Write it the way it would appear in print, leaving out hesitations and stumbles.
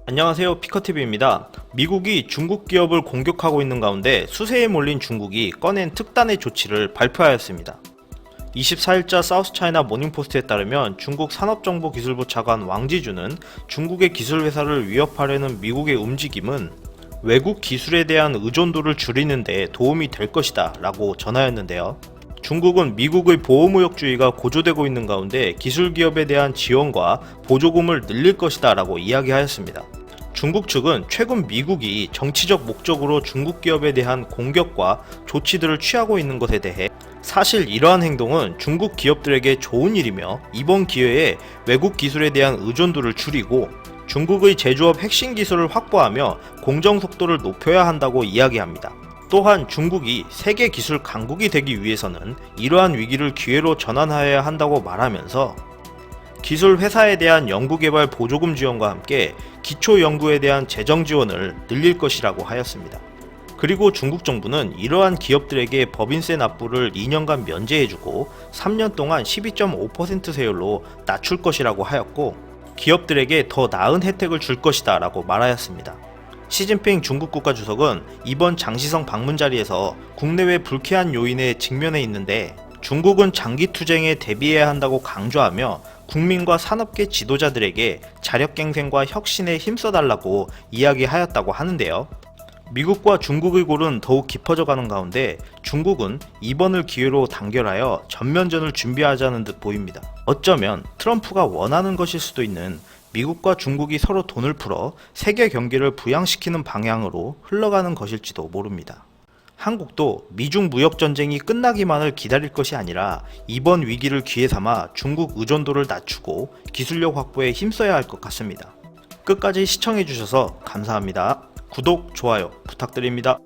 안녕하세요, 피커TV입니다. 미국이 중국 기업을 공격하고 있는 가운데 수세에 몰린 중국이 꺼낸 특단의 조치를 발표하였습니다. 24일자 사우스차이나 모닝포스트에 따르면 중국 산업정보기술부 차관 왕지주는 중국의 기술회사를 위협하려는 미국의 움직임은 외국 기술에 대한 의존도를 줄이는 데 도움이 될 것이다 라고 전하였는데요. 중국은 미국의 보호무역주의가 고조되고 있는 가운데 기술기업에 대한 지원과 보조금을 늘릴 것이다 라고 이야기하였습니다. 중국 측은 최근 미국이 정치적 목적으로 중국 기업에 대한 공격과 조치들을 취하고 있는 것에 대해 사실 이러한 행동은 중국 기업들에게 좋은 일이며 이번 기회에 외국 기술에 대한 의존도를 줄이고 중국의 제조업 핵심 기술을 확보하며 공정 속도를 높여야 한다고 이야기합니다. 또한 중국이 세계 기술 강국이 되기 위해서는 이러한 위기를 기회로 전환하여야 한다고 말하면서 기술 회사에 대한 연구개발 보조금 지원과 함께 기초 연구에 대한 재정 지원을 늘릴 것이라고 하였습니다. 그리고 중국 정부는 이러한 기업들에게 법인세 납부를 2년간 면제해주고 3년 동안 12.5% 세율로 낮출 것이라고 하였고 기업들에게 더 나은 혜택을 줄 것이다 라고 말하였습니다. 시진핑 중국 국가주석은 이번 장시성 방문 자리에서 국내외 불쾌한 요인에 직면해 있는데 중국은 장기 투쟁에 대비해야 한다고 강조하며 국민과 산업계 지도자들에게 자력갱생과 혁신에 힘써달라고 이야기하였다고 하는데요. 미국과 중국의 골은 더욱 깊어져 가는 가운데 중국은 이번을 기회로 단결하여 전면전을 준비하자는 듯 보입니다. 어쩌면 트럼프가 원하는 것일 수도 있는 미국과 중국이 서로 돈을 풀어 세계 경기를 부양시키는 방향으로 흘러가는 것일지도 모릅니다. 한국도 미중 무역전쟁이 끝나기만을 기다릴 것이 아니라 이번 위기를 기회 삼아 중국 의존도를 낮추고 기술력 확보에 힘써야 할 것 같습니다. 끝까지 시청해주셔서 감사합니다. 구독, 좋아요 부탁드립니다.